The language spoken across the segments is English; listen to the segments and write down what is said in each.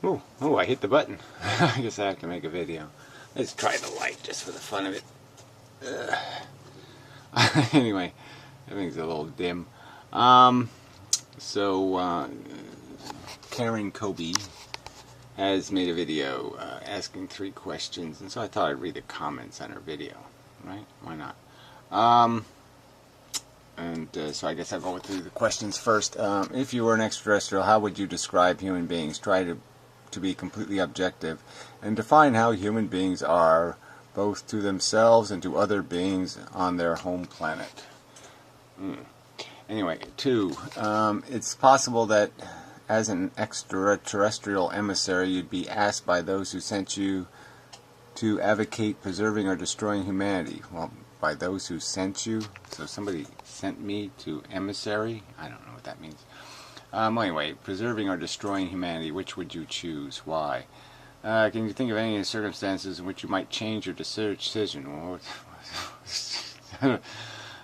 Oh, I hit the button. I guess I have to make a video. Let's try the light just for the fun of it. Anyway, everything's a little dim. Karen Kobe has made a video asking 3 questions, and so I thought I'd read the comments on her video. Right? Why not? So I guess I'll go through the questions first. If you were an extraterrestrial, how would you describe human beings? Try to be completely objective and define how human beings are, both to themselves and to other beings on their home planet. Anyway, 2. It's possible that as an extraterrestrial emissary, you'd be asked by those who sent you to advocate preserving or destroying humanity. Well, by those who sent you? So somebody sent me to emissary? I don't know what that means. Anyway, preserving or destroying humanity, which would you choose? Why? Can you think of any circumstances in which you might change your decision?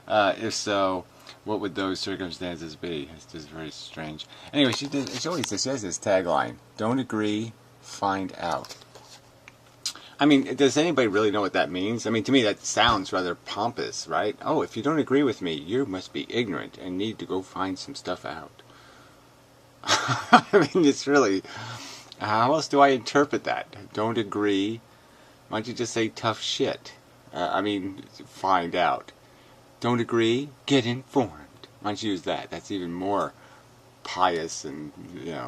If so, what would those circumstances be? It's just very strange. Anyway, she has this tagline: "Don't agree, find out." I mean, does anybody really know what that means? I mean, to me that sounds rather pompous, right? Oh, if you don't agree with me, you must be ignorant and need to go find some stuff out. I mean, it's really... How else do I interpret that? Don't agree? Why don't you just say tough shit? I mean, find out. Don't agree? Get informed. Why don't you use that? That's even more pious and, you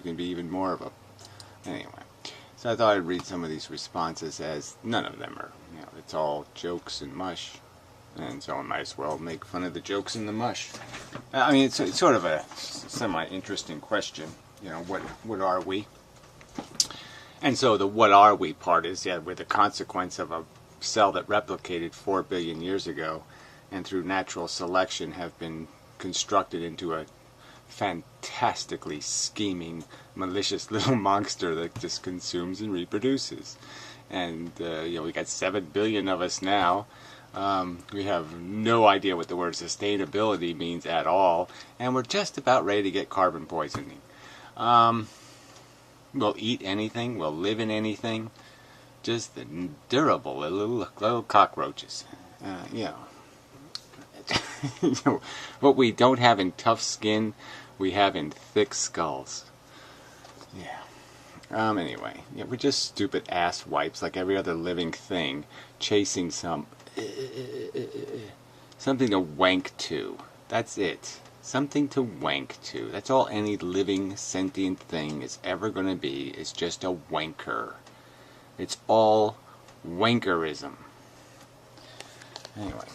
can be even more of a... Anyway. So I thought I'd read some of these responses, as none of them are, it's all jokes and mush. And so I might as well make fun of the jokes and the mush. I mean, it's sort of a semi-interesting question. What are we? And so the what are we part is, we're the consequence of a cell that replicated 4 billion years ago, and through natural selection have been constructed into a fantastically scheming, malicious little monster that just consumes and reproduces. And we got 7 billion of us now. We have no idea what the word sustainability means at all, and we're just about ready to get carbon poisoning. We'll eat anything, we'll live in anything, just the durable little cockroaches. What we don't have in tough skin, we have in thick skulls. Anyway, we're just stupid ass wipes like every other living thing, chasing something to wank to. That's it. Something to wank to. That's all any living, sentient thing is ever going to be, is just a wanker. It's all wankerism. Anyway.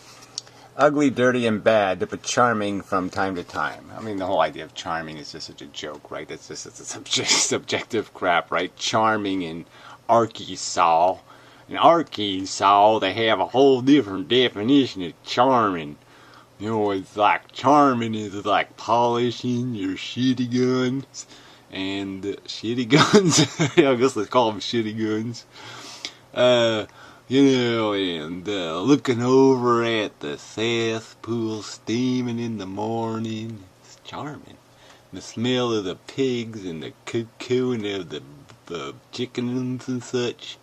Ugly, dirty, and bad, but charming from time to time. I mean, the whole idea of charming is just such a joke, right? It's a subjective crap, right? Charming in Arkansas. In Arkansas, they have a whole different definition of charming. It's like charming is like polishing your shitty guns. And shitty guns? I guess let's call them shitty guns. And looking over at the cesspool steaming in the morning. It's charming. The smell of the pigs and the cooing of the chickens and such.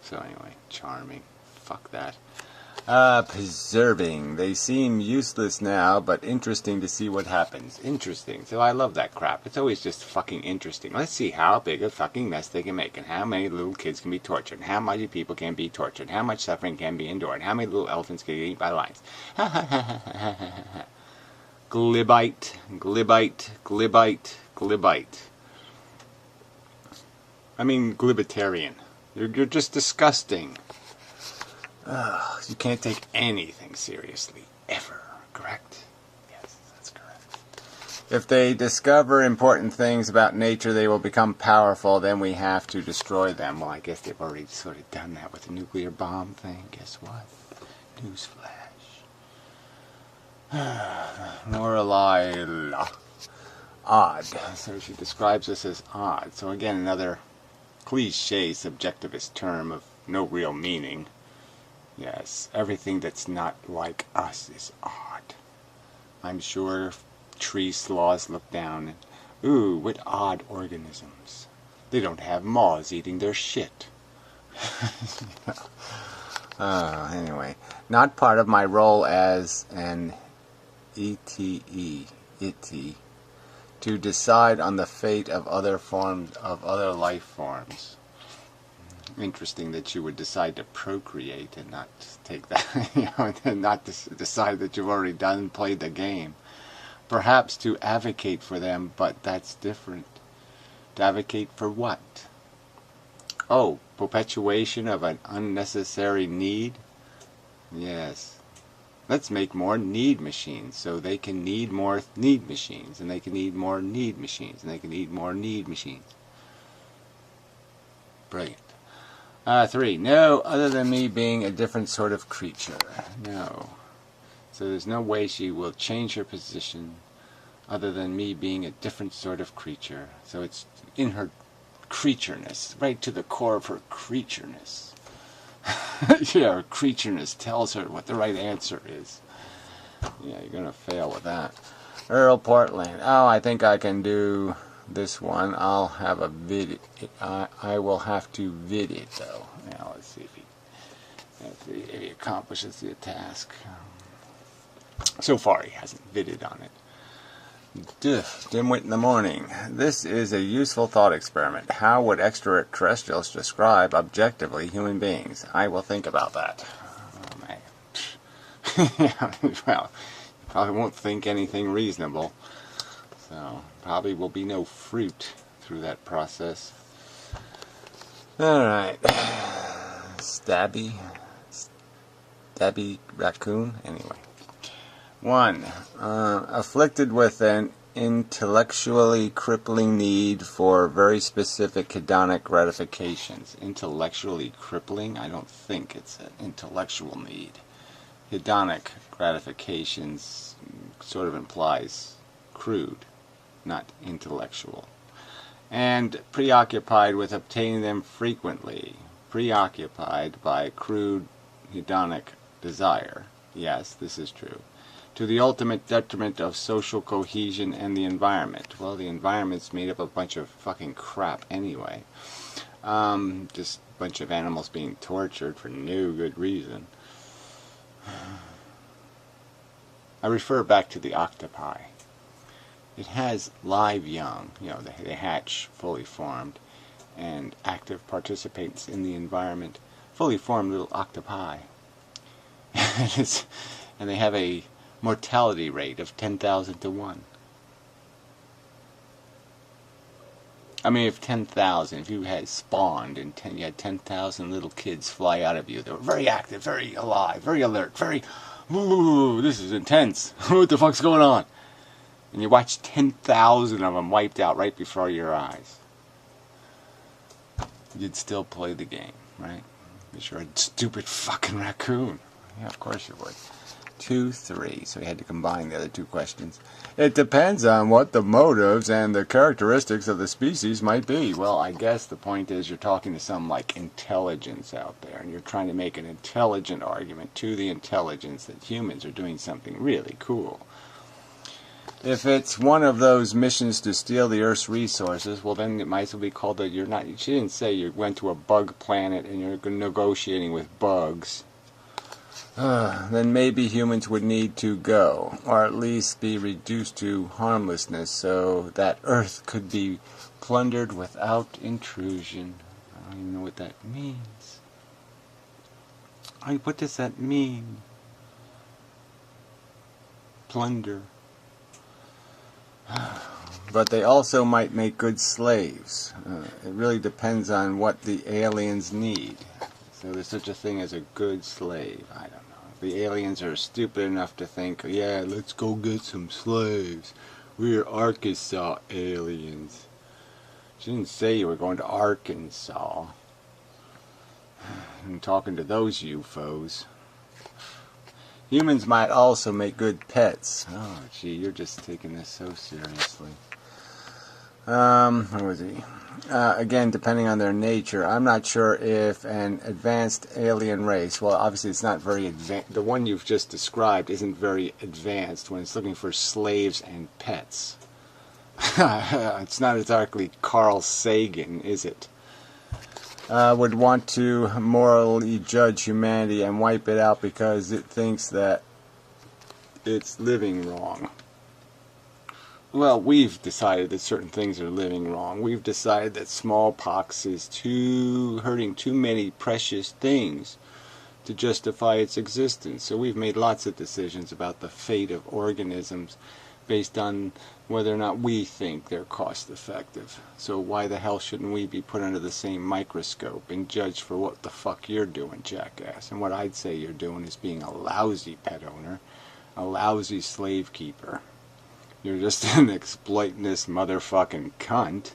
So anyway, charming. Fuck that. Preserving. They seem useless now, but interesting to see what happens. Interesting. So I love that crap. It's always just fucking interesting. Let's see how big a fucking mess they can make, and how many little kids can be tortured, and how many people can be tortured, how much suffering can be endured, and how many little elephants can get eaten by lions. Glibite, glibite, glibite, glibite. I mean, glibitarian. You're just disgusting. You can't take anything seriously, ever, correct? Yes, that's correct. If they discover important things about nature, they will become powerful, then we have to destroy them. Well, I guess they've already sort of done that with the nuclear bomb thing. Guess what? Newsflash. Lorelei. Odd. So she describes us as odd. So again, another cliche subjectivist term of no real meaning. Yes, everything that's not like us is odd. I'm sure tree sloths look down Ooh, what odd organisms. They don't have moths eating their shit. Anyway, not part of my role as an ETE, to decide on the fate of other life forms. Interesting that you would decide to procreate and not take that, and not decide that you've already played the game. Perhaps to advocate for them, but that's different. To advocate for what? Oh, perpetuation of an unnecessary need? Yes. Let's make more need machines so they can need more need machines, and they can need more need machines, and they can need more need machines. Brilliant. 3. No, other than me being a different sort of creature. No. So there's no way she will change her position other than me being a different sort of creature. So it's in her creatureness, right to the core of her creatureness. Yeah, her creatureness tells her what the right answer is. Yeah, you're going to fail with that. Earl Portland. Oh, I think I can do this one. I'll have a vid. I will have to vid it, though. Now, let's see if he accomplishes the task. So far, he hasn't vidded on it. Dimwit in the morning. This is a useful thought experiment. How would extraterrestrials describe objectively human beings? I will think about that. Oh, man. Yeah, well, you probably won't think anything reasonable. So, probably will be no fruit through that process. Alright. Stabby raccoon? Anyway. 1. Afflicted with an intellectually crippling need for very specific hedonic gratifications. Intellectually crippling? I don't think it's an intellectual need. Hedonic gratifications sort of implies crude, not intellectual. And preoccupied with obtaining them frequently. Preoccupied by crude hedonic desire. Yes, this is true. To the ultimate detriment of social cohesion and the environment. Well, the environment's made up of a bunch of fucking crap anyway. Just a bunch of animals being tortured for no good reason. I refer back to the octopi. It has live young, they hatch fully formed, and active participants in the environment, fully formed little octopi. And they have a mortality rate of 10,000 to 1. I mean, if 10,000, if you had spawned and you had 10,000 little kids fly out of you, they were very active, very alive, very alert, very, ooh, this is intense. What the fuck's going on? And you watch 10,000 of them wiped out right before your eyes. You'd still play the game, right? Because you're a stupid fucking raccoon. Yeah, of course you would. 2, 3. So we had to combine the other two questions. It depends on what the motives and the characteristics of the species might be. Well, I guess the point is you're talking to some like intelligence out there, and you're trying to make an intelligent argument to the intelligence that humans are doing something really cool. If it's one of those missions to steal the Earth's resources, well then it might as well be called that. She didn't say you went to a bug planet and you're negotiating with bugs. Then maybe humans would need to go, or at least be reduced to harmlessness, so that Earth could be plundered without intrusion. I don't even know what that means. What does that mean? Plunder. But they also might make good slaves. It really depends on what the aliens need. So there's such a thing as a good slave. I don't know. The aliens are stupid enough to think, yeah, let's go get some slaves. We're Arkansas aliens. She didn't say you were going to Arkansas. I'm talking to those UFOs. Humans might also make good pets. Oh, gee, you're just taking this so seriously. Where was he? Again, depending on their nature, I'm not sure if an advanced alien race, well, obviously it's not very advanced. The one you've just described isn't very advanced when it's looking for slaves and pets. It's not exactly Carl Sagan, is it? Would want to morally judge humanity and wipe it out because it thinks that it's living wrong. Well, we've decided that certain things are living wrong. We've decided that smallpox is hurting too many precious things to justify its existence. So we've made lots of decisions about the fate of organisms based on whether or not we think they're cost effective. So why the hell shouldn't we be put under the same microscope and judged for what the fuck you're doing, jackass? And what I'd say you're doing is being a lousy pet owner, a lousy slave keeper. You're just an exploitinous motherfucking cunt,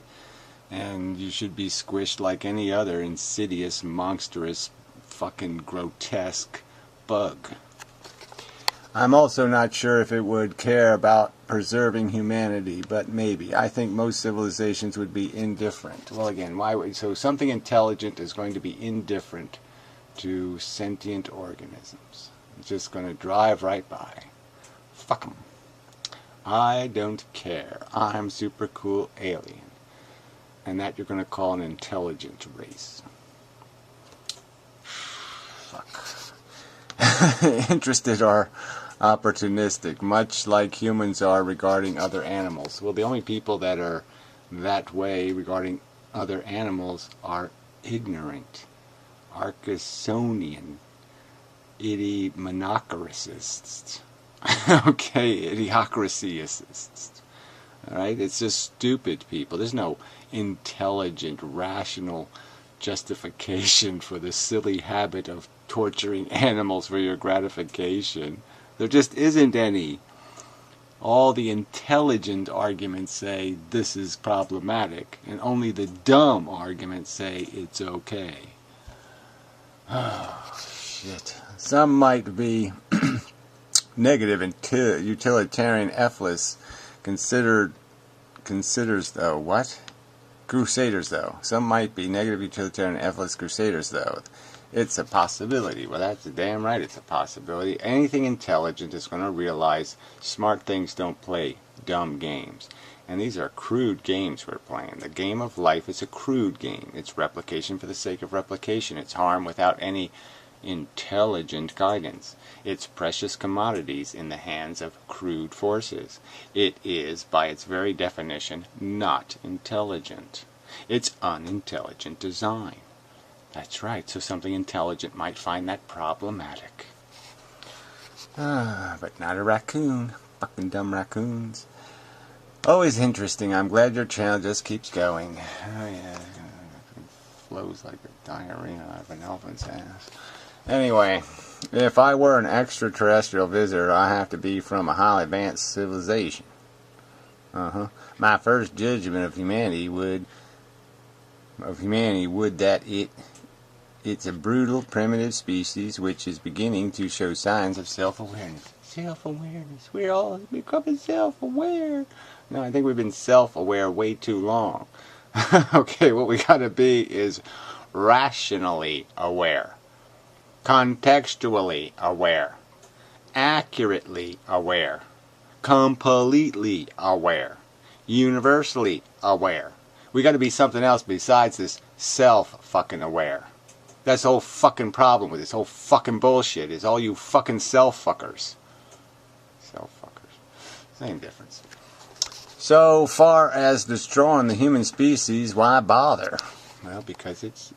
and you should be squished like any other insidious, monstrous, fucking grotesque bug. I'm also not sure if it would care about preserving humanity, but maybe. I think most civilizations would be indifferent. Well, again, why would so something intelligent is going to be indifferent to sentient organisms? It's just going to drive right by. Fuck 'em. I don't care. I'm super cool alien. And that you're going to call an intelligent race. Fuck. Interested are opportunistic, much like humans are regarding other animals. Well, the only people that are that way regarding other animals are ignorant, Arcasonian, monocrisists. Okay, idiocracy-ists. Alright, it's just stupid people. There's no intelligent, rational justification for the silly habit of torturing animals for your gratification. There just isn't any. All the intelligent arguments say this is problematic, and only the dumb arguments say it's okay. Oh, shit. Some might be negative and utilitarian ethos considers though what? Crusaders though. Some might be negative utilitarian ethos crusaders though. It's a possibility. Well, that's damn right it's a possibility. Anything intelligent is going to realize smart things don't play dumb games. And these are crude games we're playing. The game of life is a crude game. It's replication for the sake of replication. It's harm without any intelligent guidance. It's precious commodities in the hands of crude forces. It is, by its very definition, not intelligent. It's unintelligent design. That's right, so something intelligent might find that problematic. But not a raccoon. Fucking dumb raccoons. Always interesting. I'm glad your channel just keeps going. Oh yeah, it flows like a diarrhea out of an elephant's ass. Anyway, if I were an extraterrestrial visitor, I have to be from a highly advanced civilization. My first judgment of humanity would that it's a brutal, primitive species which is beginning to show signs of self-awareness. Self-awareness. We're all becoming self-aware. No, I think we've been self-aware way too long. Okay, what we gotta be is rationally aware. Contextually aware, accurately aware, completely aware, universally aware. We got to be something else besides this self-fucking-aware. That's the whole fucking problem with this whole fucking bullshit is all you fucking self-fuckers. Self-fuckers. Same difference. So far as destroying the human species, why bother? Well, because it's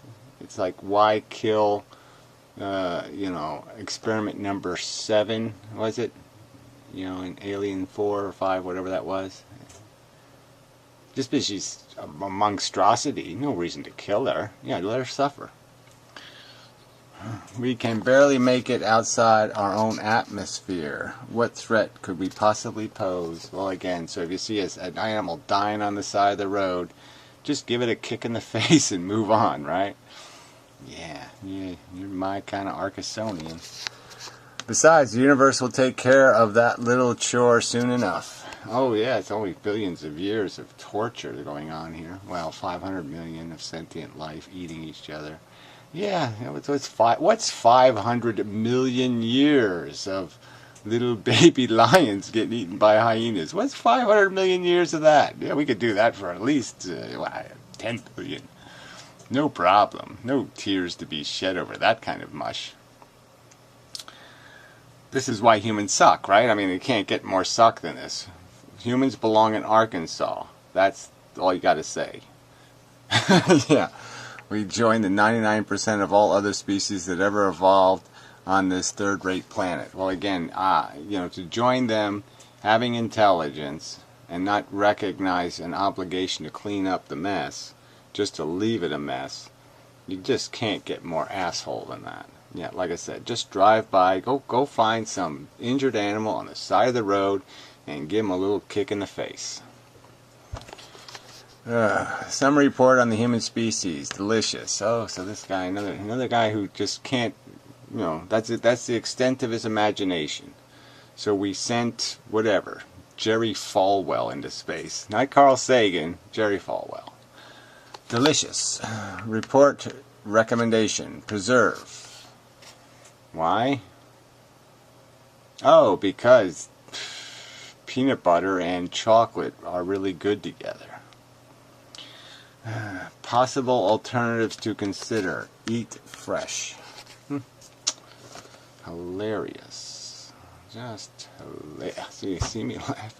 like, why kill... experiment number 7, was it? In Alien 4 or 5, whatever that was. Just because she's a monstrosity, no reason to kill her. Yeah, let her suffer. We can barely make it outside our own atmosphere. What threat could we possibly pose? Well, again, so if you see an animal dying on the side of the road, just give it a kick in the face and move on, right? Yeah, you're my kind of Arcasonian. Besides, the universe will take care of that little chore soon enough. Oh yeah, it's only billions of years of torture going on here. Well, 500 million of sentient life eating each other. Yeah, what's 500 million years of little baby lions getting eaten by hyenas. What's 500 million years of that? Yeah, we could do that for at least 10 billion. No problem. No tears to be shed over that kind of mush. This is why humans suck, right? I mean, it can't get more suck than this. Humans belong in Arkansas. That's all you got to say. Yeah. We join the 99% of all other species that ever evolved on this third-rate planet. Well, again, to join them, having intelligence, and not recognize an obligation to clean up the mess, just to leave it a mess, you just can't get more asshole than that. Yeah, like I said, just drive by, go find some injured animal on the side of the road, and give him a little kick in the face. Summary report on the human species. Delicious. Oh, so this guy, another guy who just can't, that's the extent of his imagination. So we sent, Jerry Falwell into space. Not Carl Sagan, Jerry Falwell. Delicious. Report recommendation. Preserve. Why? Oh, because peanut butter and chocolate are really good together. Possible alternatives to consider. Eat fresh. Hilarious. Just hilarious. So you see me laugh.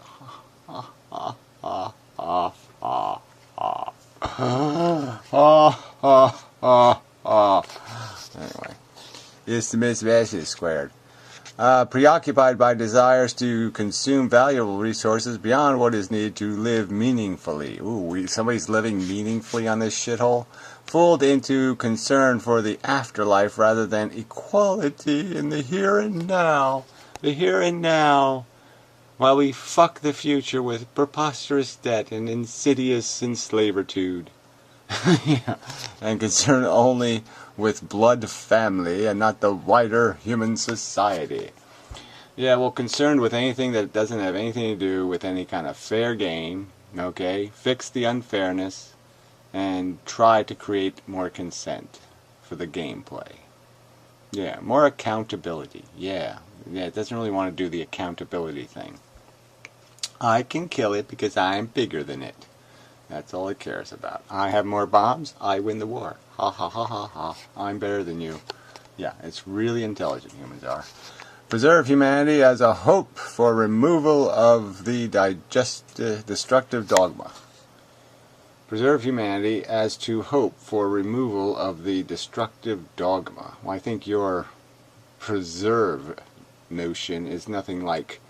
Anyway. It's the mismatch squared. Preoccupied by desires to consume valuable resources beyond what is needed to live meaningfully. Ooh, somebody's living meaningfully on this shithole. Fooled into concern for the afterlife rather than equality in the here and now. The here and now. While we fuck the future with preposterous debt and insidious enslavitude. Yeah. And concerned only with blood family and not the wider human society. Yeah, well, concerned with anything that doesn't have anything to do with any kind of fair game, okay? Fix the unfairness and try to create more consent for the gameplay. Yeah, more accountability. Yeah, it doesn't really want to do the accountability thing. I can kill it because I'm bigger than it. That's all it cares about. I have more bombs, I win the war. Ha ha ha ha ha. I'm better than you. Yeah, it's really intelligent, humans are. Preserve humanity as a hope for removal of the destructive dogma. Preserve humanity as to hope for removal of the destructive dogma. Well, I think your preserve notion is nothing like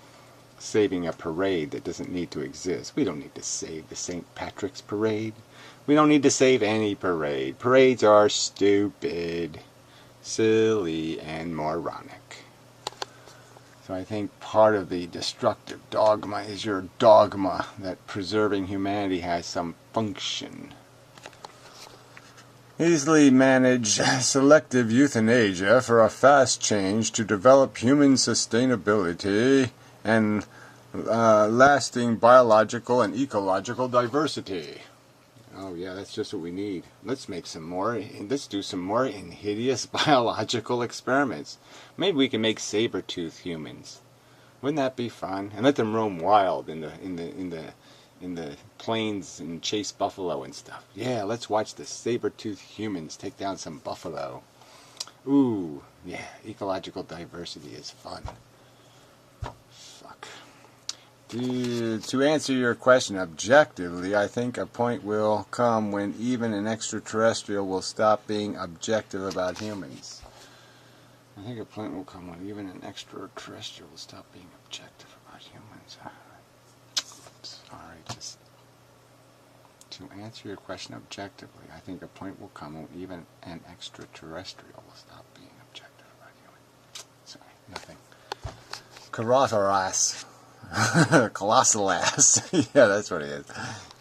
saving a parade that doesn't need to exist. We don't need to save the St. Patrick's Parade. We don't need to save any parade. Parades are stupid, silly, and moronic. So I think part of the destructive dogma is your dogma that preserving humanity has some function. Easily manage selective euthanasia for a fast change to develop human sustainability and lasting biological and ecological diversity. Oh yeah, that's just what we need. Let's make some more. Let's do some more hideous biological experiments. Maybe we can make saber-tooth humans. Wouldn't that be fun? And let them roam wild in the plains and chase buffalo and stuff. Yeah, let's watch the saber-tooth humans take down some buffalo. Ooh, yeah, ecological diversity is fun. Fuck. To answer your question objectively, I think a point will come when even an extraterrestrial will stop being objective about humans. I think a point will come when even an extraterrestrial will stop being objective about humans. Sorry, just to answer your question objectively, I think a point will come when even an extraterrestrial will stop being objective about humans. Sorry, nothing. Carotid ass. Colossal ass. Yeah, that's what he is.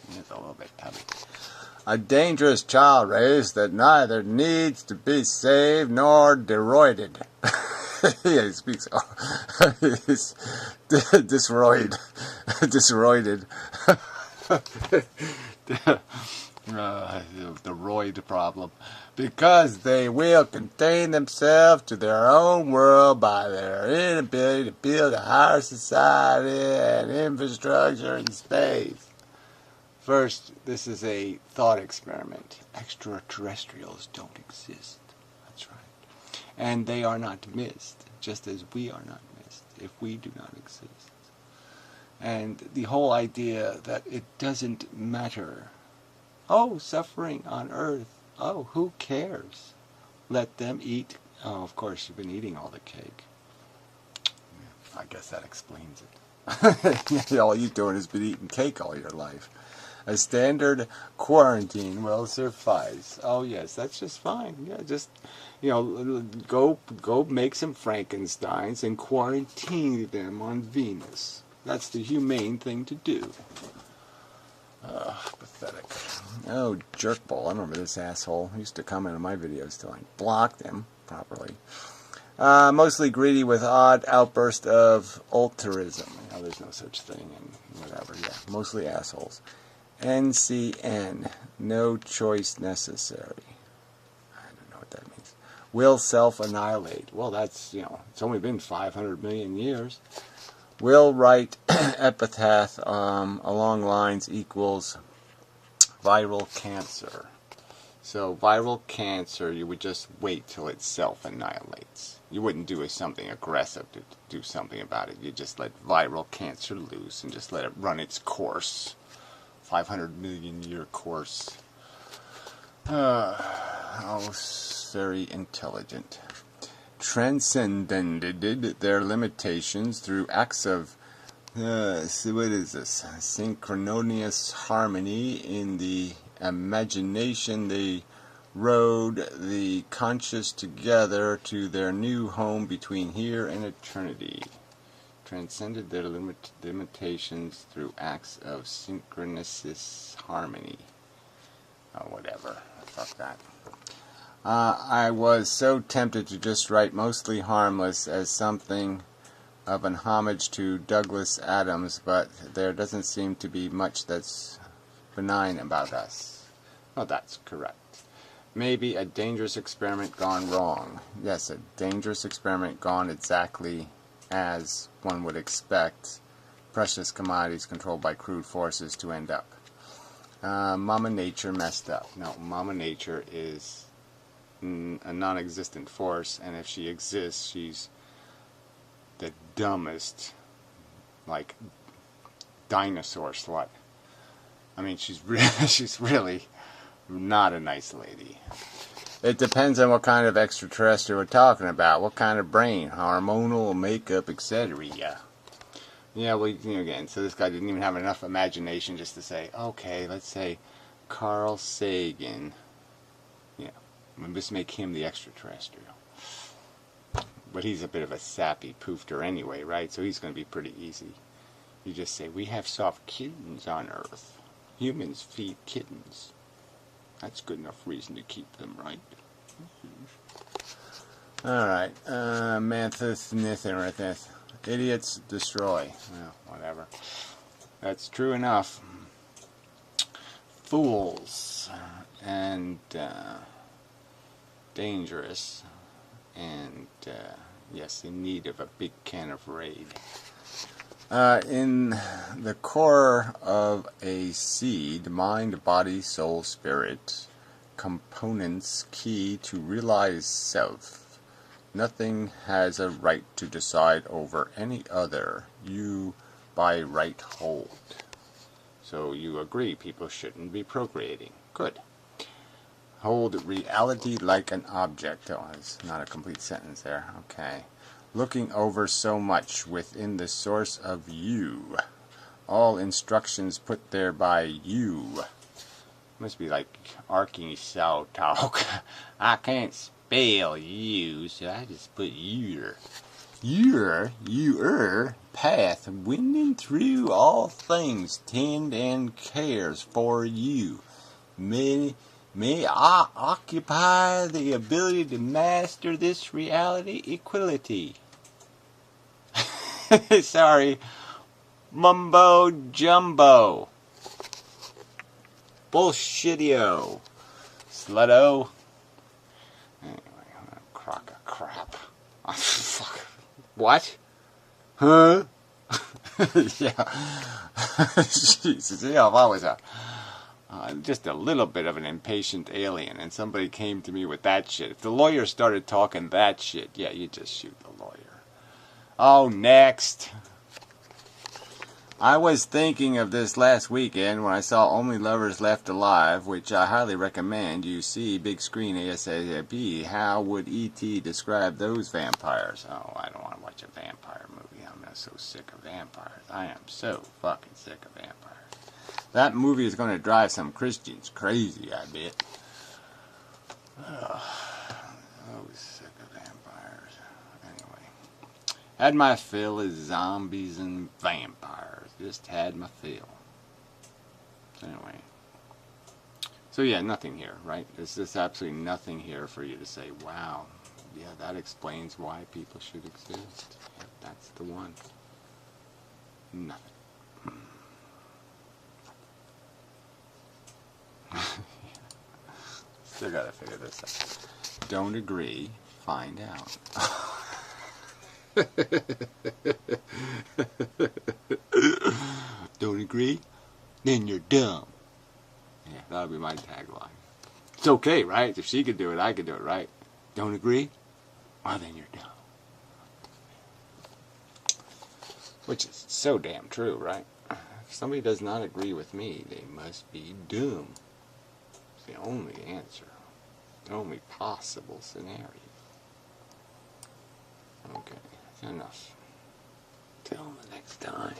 He's a little bit tubby. A dangerous child race that neither needs to be saved nor deroided. Yeah, he speaks. He's disroided. Disroided. The roid. avoid problem. Because they will contain themselves to their own world by their inability to build a higher society and infrastructure in space. First, this is a thought experiment. Extraterrestrials don't exist. That's right. And they are not missed, just as we are not missed if we do not exist. And the whole idea that it doesn't matter. Oh, suffering on Earth. Oh, who cares? Let them eat. Oh, of course, you've been eating all the cake. I guess that explains it. All you're doing has been eating cake all your life. A standard quarantine will suffice. Oh, yes, that's just fine. Yeah, just, go make some Frankensteins and quarantine them on Venus. That's the humane thing to do. Pathetic. Oh, jerkball. I remember this asshole. He used to comment on my videos till I blocked him properly. Mostly greedy with odd outburst of altruism. There's no such thing and whatever. Yeah, mostly assholes. NCN. No choice necessary. I don't know what that means. Will self-annihilate. Well, that's, it's only been 500 million years. Will write epitaph along lines equals viral cancer. So viral cancer, you would just wait till it self-annihilates. You wouldn't do something aggressive to do something about it. You just let viral cancer loose and just let it run its course. 500 million year course. Very intelligent. Transcended their limitations through acts of synchronous harmony in the imagination. They rode the conscious together to their new home between here and eternity. Transcended their limitations through acts of synchronous harmony. Oh, whatever. Fuck that. I was so tempted to just write mostly harmless as something of an homage to Douglas Adams, but there doesn't seem to be much that's benign about us. Oh, that's correct. Maybe a dangerous experiment gone wrong. Yes, a dangerous experiment gone exactly as one would expect precious commodities controlled by crude forces to end up. Mama Nature messed up. No, Mama Nature is a non-existent force, and if she exists, she's the dumbest, like, dinosaur slut. I mean, she's really not a nice lady. It depends on what kind of extraterrestrial we're talking about, what kind of brain, hormonal makeup, etc. Yeah, well, again, so this guy didn't even have enough imagination just to say, okay, let's say Carl Sagan. Yeah, we'll just make him the extraterrestrial. But he's a bit of a sappy poofter anyway, right? So he's going to be pretty easy. You just say, we have soft kittens on Earth. Humans feed kittens. That's good enough reason to keep them, right? Alright, Manthus Nithorithith. Idiots destroy. Well, whatever. That's true enough. Fools. And dangerous. And yes, in need of a big can of Raid. In the core of a seed, mind, body, soul, spirit, components key to realize self. Nothing has a right to decide over any other. You by right hold. So you agree people shouldn't be procreating. Good. Hold reality like an object. Oh, that's not a complete sentence there. Okay. Looking over so much within the source of you. All instructions put there by you. Must be like Arky Sao talk. I can't spell you, so I just put your path winding through all things tend and cares for you. May I occupy the ability to master this reality equality. Sorry. Mumbo jumbo. Bullshitio. Slutto. Anyway, what a crock of crap. Oh, fuck. What? Huh? Yeah. Jesus, you know, if I was just a little bit of an impatient alien and somebody came to me with that shit, if the lawyer started talking that shit, yeah, you just shoot the lawyer. Oh, next. I was thinking of this last weekend when I saw Only Lovers Left Alive, which I highly recommend you see big screen ASAP. How would E.T. describe those vampires? Oh, I don't want to watch a vampire movie. I'm so sick of vampires. I am so fucking sick of vampires. That movie is going to drive some Christians crazy, I bet. Ugh. So sick of vampires. Anyway. Had my fill of zombies and vampires. Just had my fill. Anyway. So yeah, nothing here, right? There's just absolutely nothing here for you to say, wow, yeah, that explains why people should exist. Yep, that's the one. Nothing. Still gotta figure this out. Don't agree, find out. Don't agree? Then you're dumb. Yeah, that'll be my tagline. It's okay, right? If she could do it, I could do it, right? Don't agree? Well, then you're dumb. Which is so damn true, right? If somebody does not agree with me, they must be dumb. It's the only answer. The only possible scenario. Okay, that's enough. Till the next time.